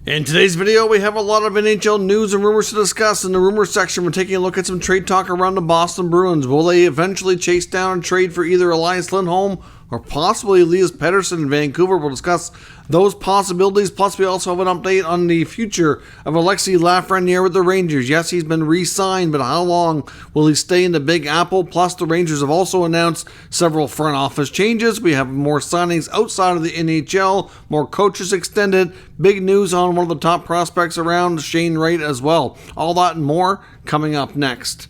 In today's video, we have a lot of NHL news and rumors to discuss. In the rumors section, we're taking a look at some trade talk around the Boston Bruins. Will they eventually chase down a trade for either Elias Lindholm or possibly Elias Pettersson in Vancouver? We'll discuss those possibilities. Plus, we also have an update on the future of Alexis Lafreniere with the Rangers. Yes, he's been re-signed, but how long will he stay in the Big Apple? Plus, the Rangers have also announced several front office changes. We have more signings outside of the NHL, more coaches extended, big news on one of the top prospects around, Shea Wright as well. All that and more coming up next.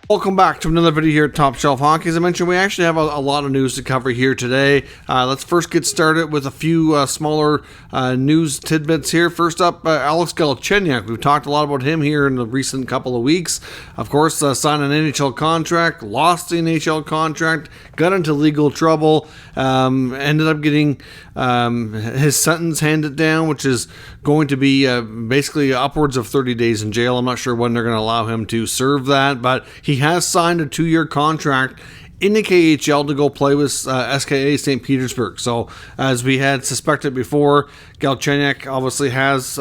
Welcome back to another video here at Top Shelf Hockey. As I mentioned, we actually have a lot of news to cover here today. Let's first get started with a few smaller news tidbits here. First up, Alex Galchenyuk. We've talked a lot about him here in the recent couple of weeks. Of course, signed an NHL contract, lost the NHL contract, got into legal trouble, ended up getting his sentence handed down, which is going to be basically upwards of 30 days in jail. I'm not sure when they're going to allow him to serve that, but he has signed a 2-year contract in the KHL to go play with SKA St. Petersburg. So, as we had suspected before, Galchenyuk obviously has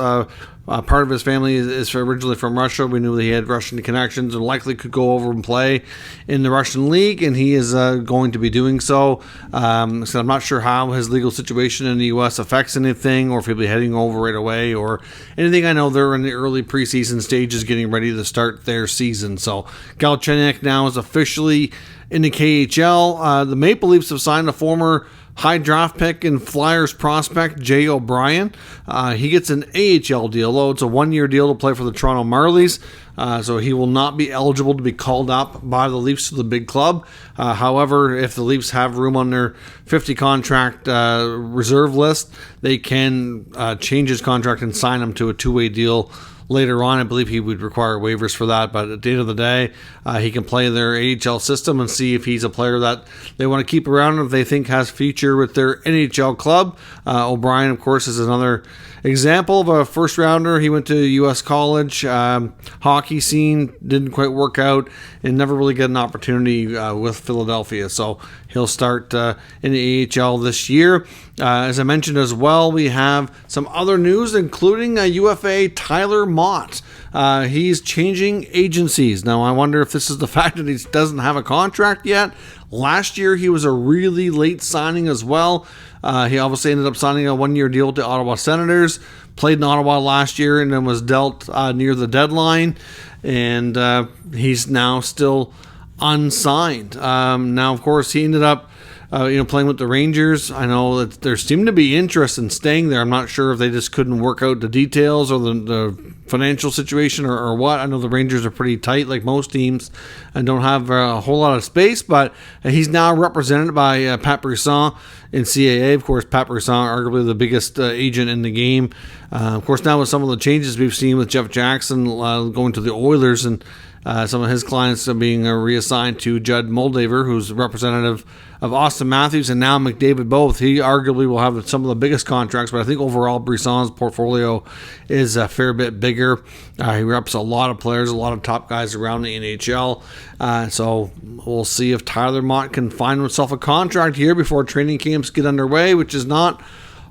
part of his family is originally from Russia. We knew that he had Russian connections and likely could go over and play in the Russian league, and he is going to be doing so. So I'm not sure how his legal situation in the U.S. affects anything, or if he'll be heading over right away, or anything. I know they're in the early preseason stages getting ready to start their season. So Galchenyuk now is officially in the KHL. The Maple Leafs have signed a former high draft pick and Flyers prospect, Jay O'Brien. He gets an AHL deal, though it's a 1-year deal to play for the Toronto Marlies. So he will not be eligible to be called up by the Leafs to the big club. However, if the Leafs have room on their 50 contract reserve list, they can change his contract and sign him to a 2-way deal later on. I believe he would require waivers for that, but at the end of the day, he can play their AHL system and see if he's a player that they want to keep around if they think has future with their NHL club. O'Brien, of course, is another example of a first rounder. He went to U.S. college. Hockey scene didn't quite work out and never really got an opportunity with Philadelphia. So he'll start in the AHL this year. As I mentioned as well, we have some other news, including UFA Tyler Motte. He's changing agencies. Now, I wonder if this is the fact that he doesn't have a contract yet. Last year, he was a really late signing as well. He obviously ended up signing a 1-year deal with the Ottawa Senators, played in Ottawa last year, and then was dealt near the deadline. And he's now still unsigned. Now, of course, he ended up playing with the Rangers. I know that there seemed to be interest in staying there. I'm not sure if they just couldn't work out the details or the financial situation or what. I know the Rangers are pretty tight, like most teams, and don't have a whole lot of space, but he's now represented by Pat Brisson in CAA. Of course, Pat Brisson, arguably the biggest agent in the game. Of course, now with some of the changes we've seen with Jeff Jackson going to the Oilers, and some of his clients are being reassigned to Judd Moldaver, who's representative of Austin Matthews and now McDavid both. He arguably will have some of the biggest contracts, but I think overall Brisson's portfolio is a fair bit bigger. He reps a lot of players, a lot of top guys around the NHL. So we'll see if Tyler Motte can find himself a contract here before training camps get underway, which is not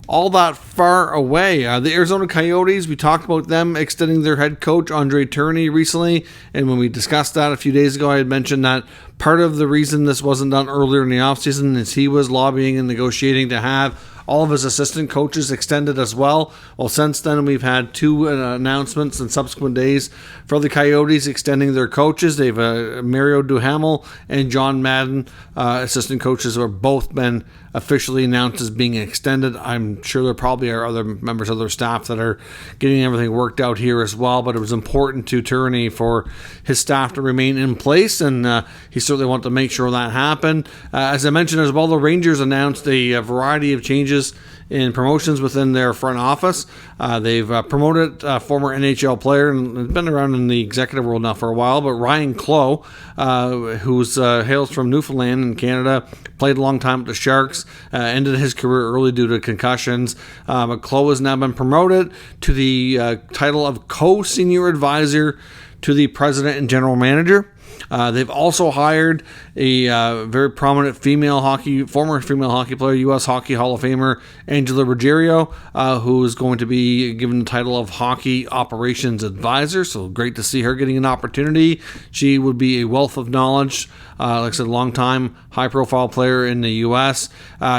all that far away. The Arizona Coyotes, we talked about them extending their head coach, Andre Tourigny, recently. And when we discussed that a few days ago, I had mentioned that part of the reason this wasn't done earlier in the offseason is he was lobbying and negotiating to have all of his assistant coaches extended as well. Well, since then, we've had 2 announcements in subsequent days for the Coyotes extending their coaches. They've Mario Duhamel and John Madden, assistant coaches, have both been officially announced as being extended. I'm sure there probably are other members of their staff that are getting everything worked out here as well, but it was important to Tourigny for his staff to remain in place, and he certainly wanted to make sure that happened. As I mentioned as well, the Rangers announced a variety of changes in promotions within their front office. They've promoted a former NHL player and been around in the executive world now for a while, but Ryan Clough, who hails from Newfoundland in Canada, played a long time with the Sharks, ended his career early due to concussions. But Clough has now been promoted to the title of co-senior advisor to the president and general manager. They've also hired a very prominent former female hockey player, U.S. Hockey Hall of Famer Angela Ruggiero, who is going to be given the title of Hockey Operations Advisor. So great to see her getting an opportunity. She would be a wealth of knowledge. Like I said, long-time high-profile player in the U.S.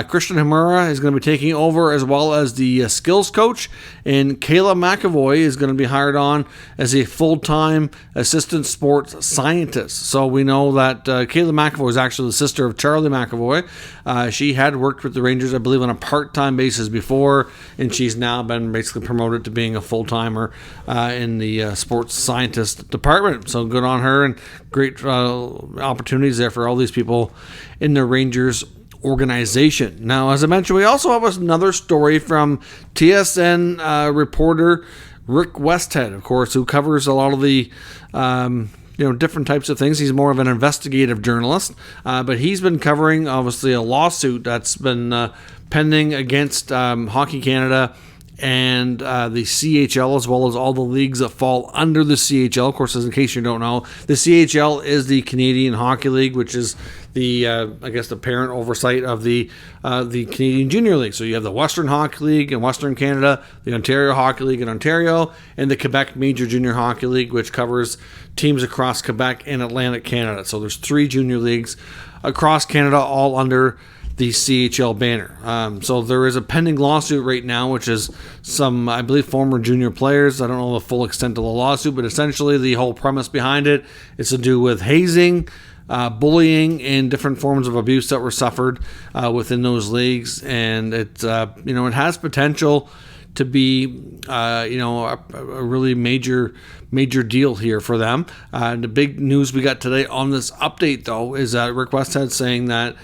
Christian Himura is going to be taking over as well as the skills coach, and Kayla McAvoy is going to be hired on as a full-time assistant sports scientist. So we know that Kayla McAvoy is actually the sister of Charlie McAvoy. She had worked with the Rangers, I believe, on a part-time basis before, and she's now been basically promoted to being a full-timer in the sports scientist department. So good on her, and great opportunities there for all these people in the Rangers organization. Now, as I mentioned, we also have another story from TSN reporter Rick Westhead, of course, who covers a lot of the different types of things. He's more of an investigative journalist, but he's been covering, obviously, a lawsuit that's been pending against Hockey Canada and the CHL, as well as all the leagues that fall under the CHL. Of course, in case you don't know, the CHL is the Canadian Hockey League, which is the the parent oversight of the Canadian Junior League. So you have the Western Hockey League in Western Canada, the Ontario Hockey League in Ontario, and the Quebec Major Junior Hockey League, which covers teams across Quebec and Atlantic Canada. So there's 3 junior leagues across Canada, all under the CHL banner. So there is a pending lawsuit right now, which is some, I believe, former junior players. I don't know the full extent of the lawsuit, but essentially the whole premise behind it is to do with hazing, bullying, and different forms of abuse that were suffered within those leagues. And it has potential to be a really major deal here for them. The big news we got today on this update, though, is that Rick Westhead saying that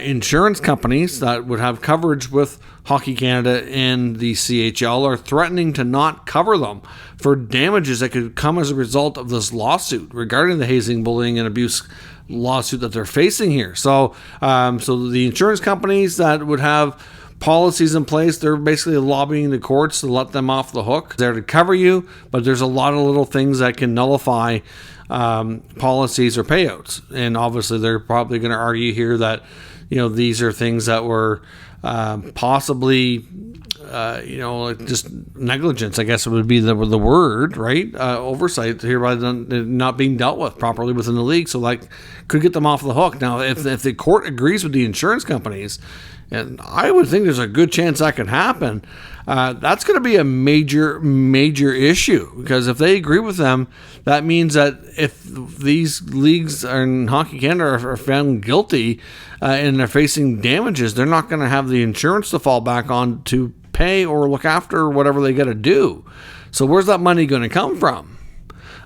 insurance companies that would have coverage with Hockey Canada and the CHL are threatening to not cover them for damages that could come as a result of this lawsuit regarding the hazing, bullying, and abuse lawsuit that they're facing here. So the insurance companies that would have policies in place, they're basically lobbying the courts to let them off the hook. They're to cover you, but there's a lot of little things that can nullify policies or payouts. And obviously they're probably going to argue here that these are things that were possibly just negligence, I guess it would be the word, right? Oversight hereby not being dealt with properly within the league, so could get them off the hook. Now, if the court agrees with the insurance companies, and I would think there's a good chance that could happen, that's going to be a major issue, because if they agree with them, that means that if these leagues in Hockey Canada are found guilty and they're facing damages, they're not going to have the insurance to fall back on to pay or look after whatever they got to do. So where's that money going to come from?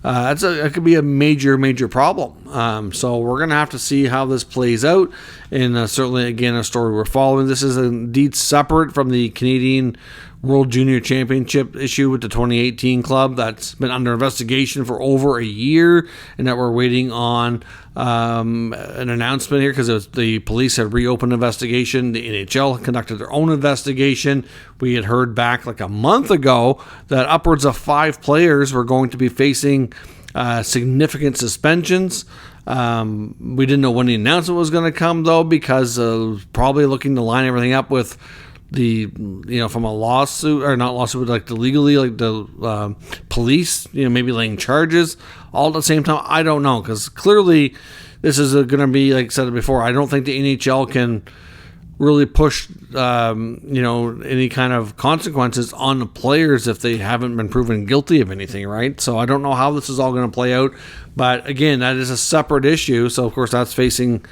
It could be a major problem. So we're going to have to see how this plays out. And certainly, again, a story we're following. This is indeed separate from the Canadian World Junior Championship issue with the 2018 club that's been under investigation for over a year, and that we're waiting on an announcement here because the police had reopened investigation. The NHL conducted their own investigation. We had heard back like a month ago that upwards of 5 players were going to be facing significant suspensions. We didn't know when the announcement was going to come, though, because probably looking to line everything up with from a lawsuit, or not lawsuit, but the legally, the police, maybe laying charges all at the same time. I don't know, because clearly this is going to be, like I said before, I don't think the NHL can really push, any kind of consequences on the players if they haven't been proven guilty of anything, right? So I don't know how this is all going to play out, but again, that is a separate issue. So of course that's facing,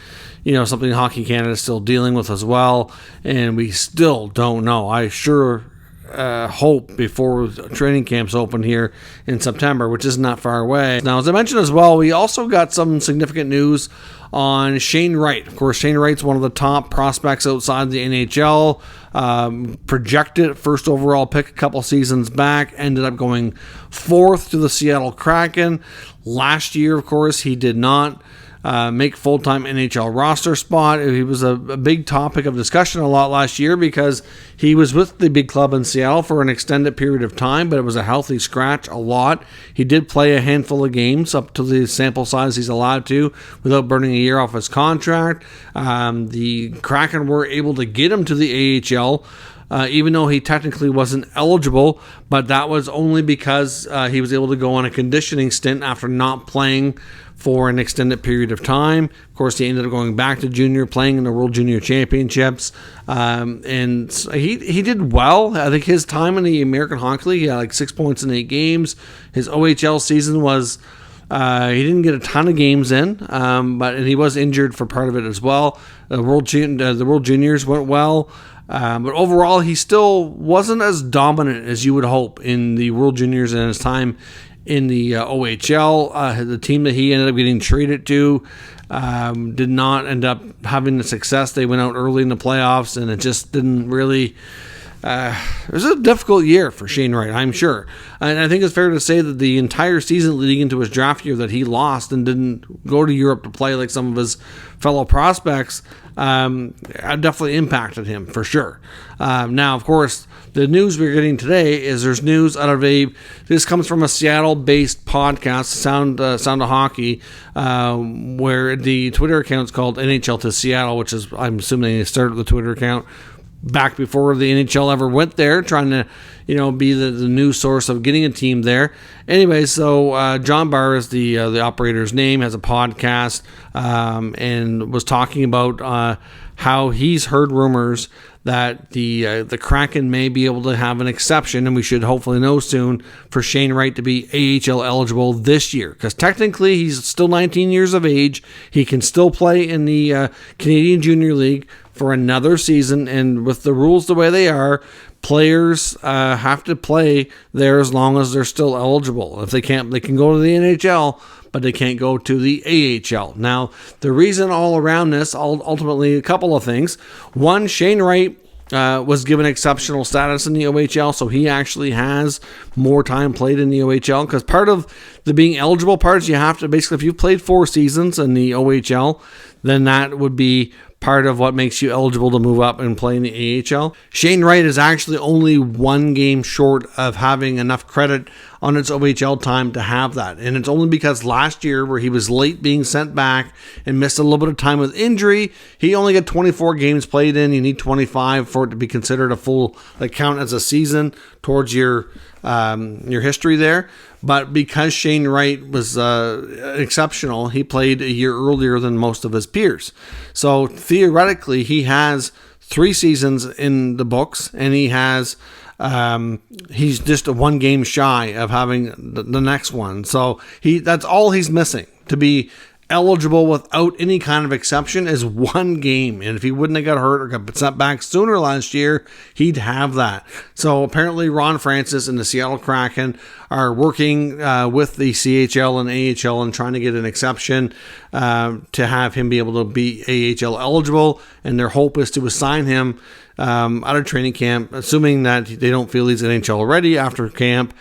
something Hockey Canada is still dealing with as well, and we still don't know. I sure hope before training camps open here in September, which is not far away. Now, as I mentioned as well, we also got some significant news on Shane Wright. Of course, Shane Wright's one of the top prospects outside the NHL. Projected first overall pick a couple seasons back, ended up going 4th to the Seattle Kraken. Last year, of course, he did not make full-time NHL roster spot. He was a big topic of discussion a lot last year because he was with the big club in Seattle for an extended period of time, but it was a healthy scratch a lot. He did play a handful of games up to the sample size he's allowed to without burning a year off his contract. The Kraken were able to get him to the AHL, even though he technically wasn't eligible, but that was only because he was able to go on a conditioning stint after not playing for an extended period of time. Of course, he ended up going back to junior, playing in the World Junior Championships, and he did well. I think his time in the American Hockey League, he had like 6 points in 8 games. His OHL season was, he didn't get a ton of games in, and he was injured for part of it as well. The World Juniors went well. But overall, he still wasn't as dominant as you would hope in the World Juniors and his time in the OHL. The team that he ended up getting traded to did not end up having the success. They went out early in the playoffs, and it just didn't really... it was a difficult year for Shane Wright, I'm sure. And I think it's fair to say that the entire season leading into his draft year that he lost and didn't go to Europe to play like some of his fellow prospects definitely impacted him for sure. Now, of course, the news we're getting today is there's news out of this comes from a Seattle-based podcast, Sound of Hockey, where the Twitter account's called NHL to Seattle, which is, I'm assuming they started the Twitter account back before the NHL ever went there, trying to, be the news source of getting a team there. Anyway, so John Barr is the operator's name, has a podcast, and was talking about how he's heard rumors that the Kraken may be able to have an exception, and we should hopefully know soon, for Shane Wright to be AHL eligible this year. Because technically, he's still 19 years of age. He can still play in the Canadian Junior League for another season, and with the rules the way they are, players have to play there as long as they're still eligible. If they can't, they can go to the NHL, but they can't go to the AHL. Now, the reason all around this, ultimately, a couple of things. One, Shane Wright was given exceptional status in the OHL, so he actually has more time played in the OHL, because part of the being eligible part is you have to, basically, if you've played 4 seasons in the OHL, then that would be part of what makes you eligible to move up and play in the AHL. Shane Wright is actually only 1 game short of having enough credit on its OHL time to have that. And it's only because last year, where he was late being sent back and missed a little bit of time with injury, he only got 24 games played in. You need 25 for it to be considered a full, count as a season towards your history there. But because Shane Wright was exceptional, he played a year earlier than most of his peers. So theoretically, he has 3 seasons in the books, and he has he's just 1 game shy of having the next one. So that's all he's missing to be eligible without any kind of exception is 1 game. And if he wouldn't have got hurt or got sent back sooner last year, he'd have that. So apparently Ron Francis and the Seattle Kraken are working with the CHL and AHL and trying to get an exception to have him be able to be AHL eligible. And their hope is to assign him out of training camp, assuming that they don't feel he's NHL ready after camp,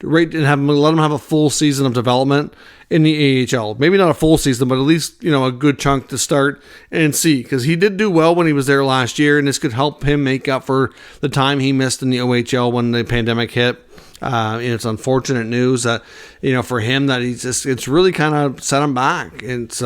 right, and let him have a full season of development in the AHL. Maybe not a full season, but at least, a good chunk to start and see, because he did do well when he was there last year, and this could help him make up for the time he missed in the OHL when the pandemic hit. It's unfortunate news that, for him, that it's really kind of set him back. It's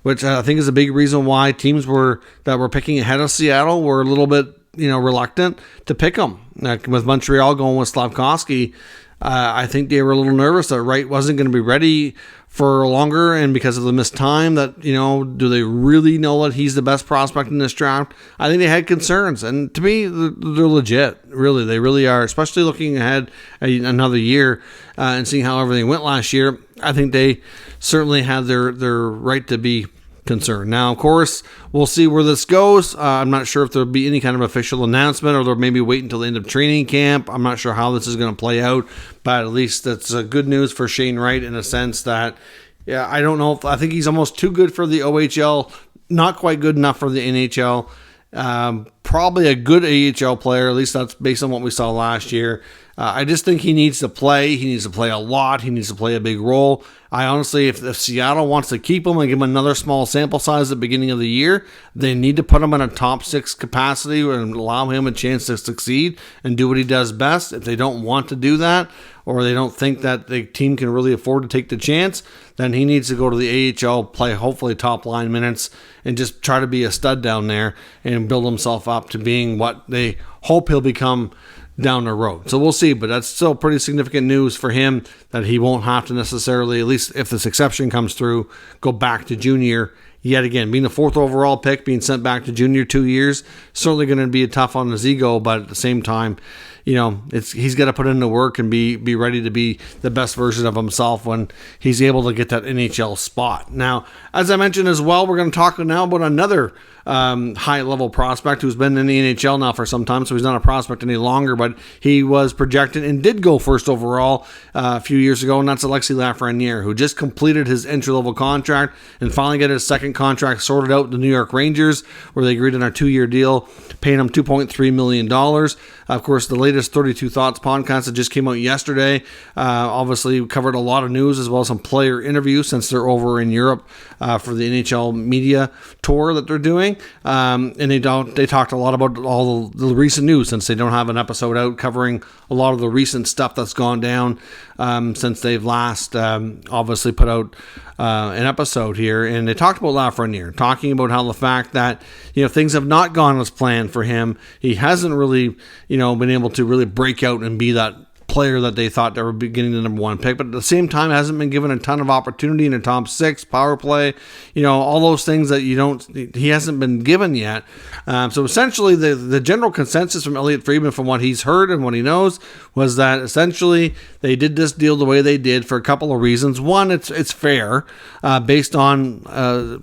which I think is a big reason why teams that were picking ahead of Seattle were a little bit, reluctant to pick him. With Montreal going with Slafkovsky, I think they were a little nervous that Wright wasn't going to be ready for longer, and because of the missed time, that, do they really know that he's the best prospect in this draft? I think they had concerns, and to me, they're legit. Really, they really are, especially looking ahead at another year and seeing how everything went last year. I think they certainly have their right to be concerned. Now, of course, we'll see where this goes. I'm not sure if there'll be any kind of official announcement, or they'll maybe wait until the end of training camp. I'm not sure how this is going to play out, but at least that's good news for Shane Wright in a sense that, I don't know. I think he's almost too good for the OHL, not quite good enough for the NHL. Probably a good AHL player, at least that's based on what we saw last year. I just think he needs to play. He needs to play a lot. He needs to play a big role. I honestly, if Seattle wants to keep him and give him another small sample size at the beginning of the year, they need to put him in a top 6 capacity and allow him a chance to succeed and do what he does best. If they don't want to do that, or they don't think that the team can really afford to take the chance, then he needs to go to the AHL, play hopefully top line minutes, and just try to be a stud down there and build himself up to being what they hope he'll become down the road. So we'll see, but that's still pretty significant news for him that he won't have to necessarily, at least if this exception comes through, go back to junior yet again. Being the 4th overall pick, being sent back to junior 2 years, certainly going to be tough on his ego, but at the same time, he's got to put in the work and be ready to be the best version of himself when he's able to get that NHL spot. Now, as I mentioned as well, we're going to talk now about another high-level prospect who's been in the NHL now for some time, so he's not a prospect any longer, but he was projected and did go first overall a few years ago, and that's Alexis Lafreniere, who just completed his entry-level contract and finally got his second contract sorted out with the New York Rangers, where they agreed on a 2-year deal, paying him $2.3 million. Of course, the latest 32 Thoughts podcast that just came out yesterday obviously covered a lot of news as well as some player interviews since they're over in Europe for the NHL media tour that they're doing. And they talked a lot about all the recent news since they don't have an episode out covering a lot of the recent stuff that's gone down since they've last obviously put out an episode here. And they talked about Lafreniere, talking about how the fact that things have not gone as planned for him. He hasn't really been able to really break out and be that player that they thought they were getting the number 1 pick, but at the same time hasn't been given a ton of opportunity in the top 6 power play, all those things that he hasn't been given yet. So essentially the general consensus from Elliotte Friedman, from what he's heard and what he knows, was that essentially they did this deal the way they did for a couple of reasons. One, it's fair based on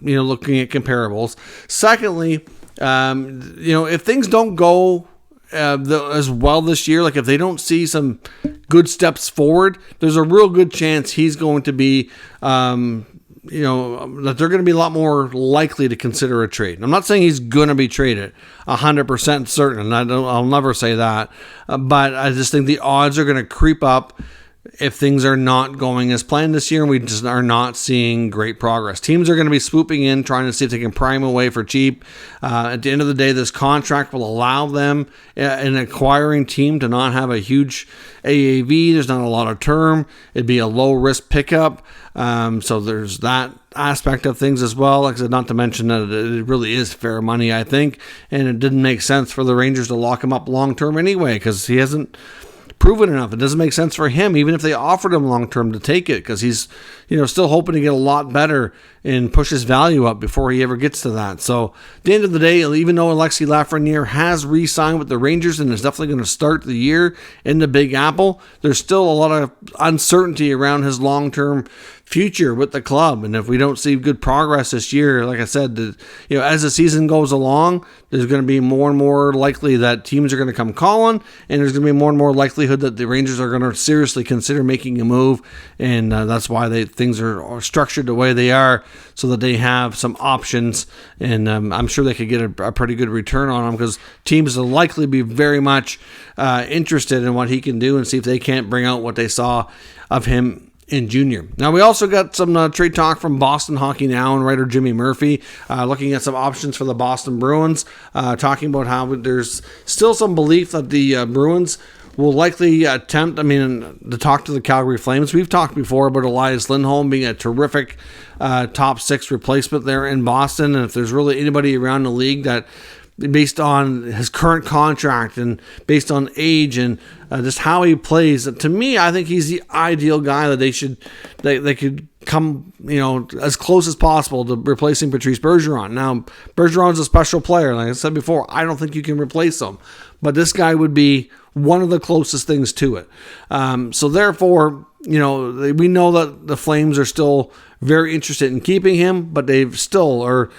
looking at comparables. Secondly, if things don't go as well this year, like if they don't see some good steps forward, there's a real good chance he's going to be that they're going to be a lot more likely to consider a trade. I'm not saying he's going to be traded 100% certain. I'll never say that, but I just think the odds are going to creep up if things are not going as planned this year and we just are not seeing great progress. Teams are going to be swooping in, trying to see if they can prime away for cheap. At the end of the day, this contract will allow them, an acquiring team, to not have a huge AAV. There's not a lot of term. It'd be a low-risk pickup. So there's that aspect of things as well. Like I said, not to mention that it really is fair money, I think, and it didn't make sense for the Rangers to lock him up long-term anyway because he hasn't proven enough. It doesn't make sense for him, even if they offered him long-term, to take it, because he's still hoping to get a lot better and push his value up before he ever gets to that. So at the end of the day, even though Alexis Lafreniere has re-signed with the Rangers and is definitely going to start the year in the Big Apple, there's still a lot of uncertainty around his long-term future with the club. And if we don't see good progress this year, like I said, as the season goes along, there's going to be more and more likely that teams are going to come calling, and there's going to be more and more likelihood that the Rangers are going to seriously consider making a move. And that's why things are structured the way they are, so that they have some options. And I'm sure they could get a pretty good return on him, because teams will likely be very much interested in what he can do and see if they can't bring out what they saw of him in junior. Now, we also got some trade talk from Boston Hockey Now and writer Jimmy Murphy, looking at some options for the Boston Bruins, talking about how there's still some belief that the Bruins will likely attempt, to talk to the Calgary Flames. We've talked before about Elias Lindholm being a terrific top 6 replacement there in Boston, and if there's really anybody around the league that, based on his current contract and based on age and just how he plays, to me, I think he's the ideal guy that they could come, as close as possible to replacing Patrice Bergeron. Now, Bergeron's a special player. Like I said before, I don't think you can replace him, but this guy would be one of the closest things to it. So therefore, we know that the Flames are still very interested in keeping him, but they still are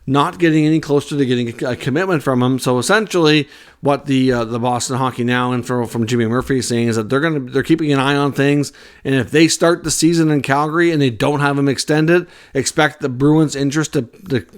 not getting any closer to getting a commitment from him. So essentially, what the Boston Hockey Now info from Jimmy Murphy is saying is that they're keeping an eye on things, and if they start the season in Calgary and they don't have him extended, expect the Bruins' interest to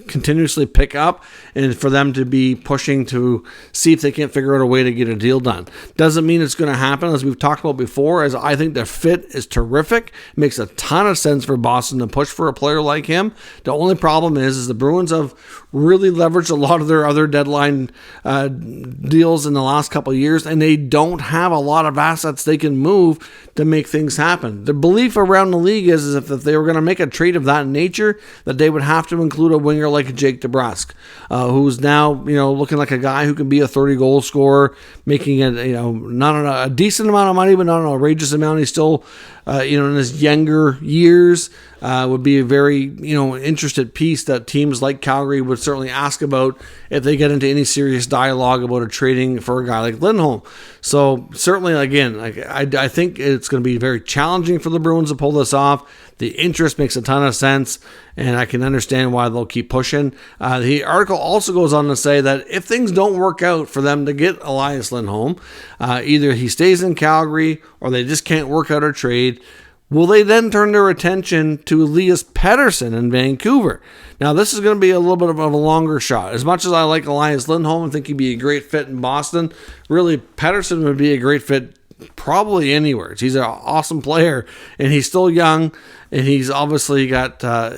continuously pick up, and for them to be pushing to see if they can't figure out a way to get a deal done. Doesn't mean it's going to happen, as we've talked about before, as I think the fit is terrific. It makes a ton of sense for Boston to push for a player like him. The only problem is the Bruins have really leveraged a lot of their other deadline deals in the last couple of years, and they don't have a lot of assets they can move to make things happen. The belief around the league is if they were going to make a trade of that nature, that they would have to include a winger like Jake DeBrusk, who's now looking like a guy who can be a 30-goal scorer, making it not a decent amount of money, but not an outrageous amount. He's still in his younger years. Would be a very interested piece that teams like Calgary would certainly ask about if they get into any serious dialogue about a trading for a guy like Lindholm. So certainly, again, I think it's going to be very challenging for the Bruins to pull this off. The interest makes a ton of sense, and I can understand why they'll keep pushing. The article also goes on to say that if things don't work out for them to get Elias Lindholm, either he stays in Calgary or they just can't work out a trade, will they then turn their attention to Elias Pettersson in Vancouver? Now, this is going to be a little bit of a longer shot. As much as I like Elias Lindholm and think he'd be a great fit in Boston, really, Pettersson would be a great fit probably anywhere. He's an awesome player, and he's still young, and he's obviously got a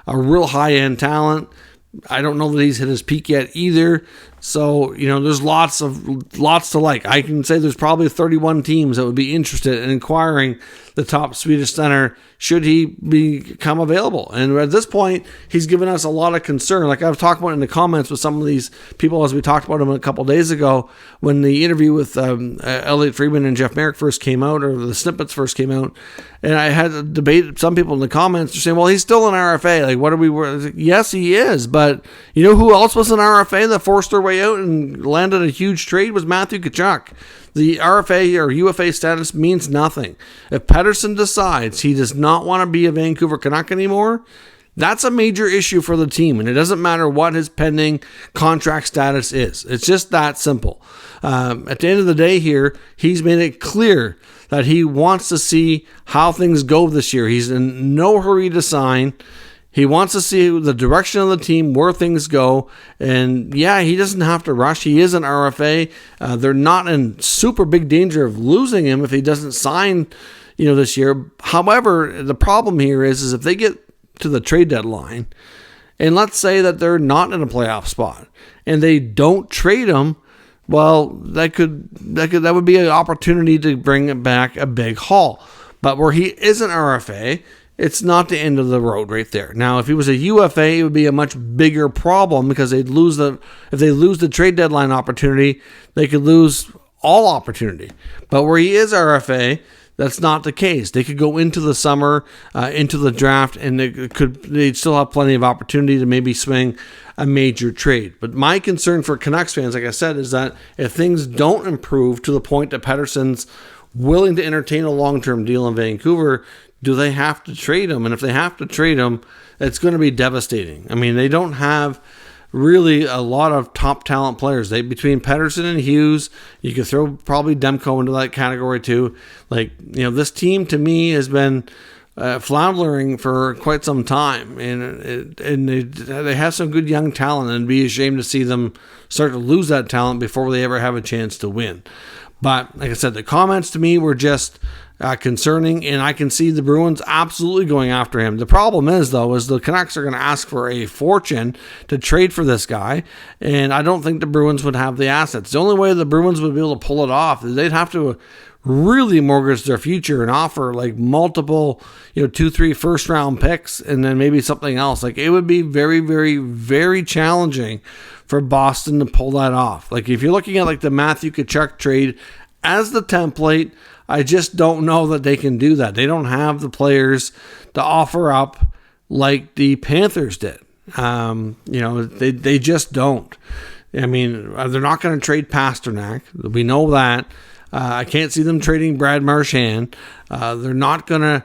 real high-end talent. I don't know that he's hit his peak yet either. So, there's lots to like. I can say there's probably 31 teams that would be interested in acquiring the top Swedish center should he become available. And at this point, he's given us a lot of concern. Like I've talked about in the comments with some of these people as we talked about him a couple days ago when the interview with Elliot Friedman and Jeff Merrick first came out, or the snippets first came out. And I had a debate. Some people in the comments are saying, well, he's still an RFA. Like, what are we? Yes, he is. But you know who else was an RFA that forced their way out and landed a huge trade was Matthew Tkachuk. The RFA or UFA status means nothing. If Pettersson decides he does not want to be a Vancouver Canuck anymore, that's a major issue for the team, and it doesn't matter what his pending contract status is. It's just that simple. At the end of the day here, he's made it clear that he wants to see how things go this year. He's in no hurry to sign. He wants to see the direction of the team, where things go. And yeah, he doesn't have to rush. He is an RFA. They're not in super big danger of losing him if he doesn't sign, this year. However, the problem here is if they get to the trade deadline, and let's say that they're not in a playoff spot, and they don't trade him, well, that would be an opportunity to bring back a big haul. But where he is an RFA, it's not the end of the road right there. Now, if he was a UFA, it would be a much bigger problem because if they lose the trade deadline opportunity, they could lose all opportunity. But where he is RFA, that's not the case. They could go into the summer, into the draft, and they'd still have plenty of opportunity to maybe swing a major trade. But my concern for Canucks fans, like I said, is that if things don't improve to the point that Pettersson's willing to entertain a long-term deal in Vancouver, do they have to trade him? And if they have to trade him, it's going to be devastating. I mean, they don't have really a lot of top talent players. Between Pettersson and Hughes, you could throw probably Demko into that category too. This team to me has been floundering for quite some time, and they have some good young talent, and it'd be a shame to see them start to lose that talent before they ever have a chance to win. But like I said, the comments to me were just concerning, and I can see the Bruins absolutely going after him. The problem is the Canucks are going to ask for a fortune to trade for this guy, and I don't think the Bruins would have the assets. The only way the Bruins would be able to pull it off is they'd have to really mortgage their future and offer multiple 2-3 first round picks and then maybe something else. It would be very, very, very challenging for Boston to pull that off. If you're looking at the Matthew Tkachuk trade as the template, I just don't know that they can do that. They don't have the players to offer up like the Panthers did. They just don't. I mean, they're not going to trade Pasternak. We know that. I can't see them trading Brad Marchand. They're not going to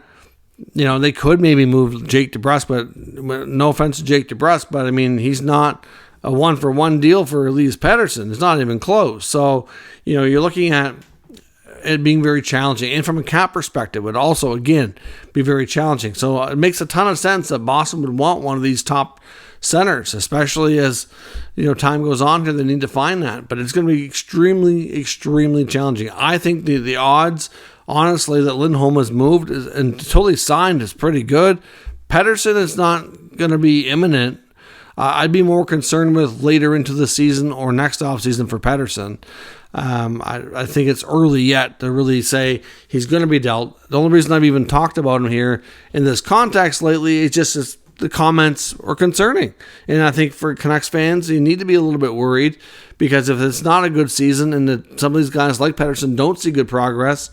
they could maybe move Jake DeBrusk, but no offense to Jake DeBrusk, but I mean, he's not a 1-for-1 deal for Elias Pettersson. It's not even close. So, you're looking at it being very challenging. And from a cap perspective, it would also, again, be very challenging. So it makes a ton of sense that Boston would want one of these top centers, especially as, time goes on here. They need to find that. But it's going to be extremely, extremely challenging. I think the odds, honestly, that Lindholm has moved and totally signed is pretty good. Pettersson is not going to be imminent. I'd be more concerned with later into the season or next offseason for Pettersson. I think it's early yet to really say he's going to be dealt. The only reason I've even talked about him here in this context lately is just the comments are concerning. And I think for Canucks fans, you need to be a little bit worried, because if it's not a good season and some of these guys like Pettersson don't see good progress,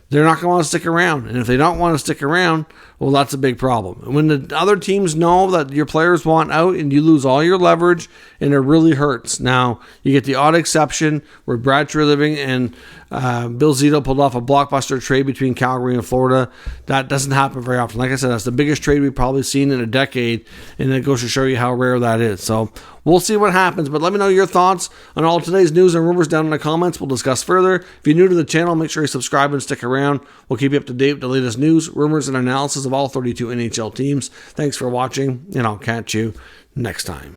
they're not going to want to stick around. And if they don't want to stick around, well, that's a big problem. And when the other teams know that your players want out and you lose all your leverage, and it really hurts. Now, you get the odd exception where Brad Treliving and Bill Zito pulled off a blockbuster trade between Calgary and Florida. That doesn't happen very often. Like I said, that's the biggest trade we've probably seen in a decade, and it goes to show you how rare that is. So we'll see what happens, but let me know your thoughts on all today's news and rumors down in the comments. We'll discuss further. If you're new to the channel, make sure you subscribe and stick around. We'll keep you up to date with the latest news, rumors, and analysis of all 32 NHL teams. Thanks for watching, and I'll catch you next time.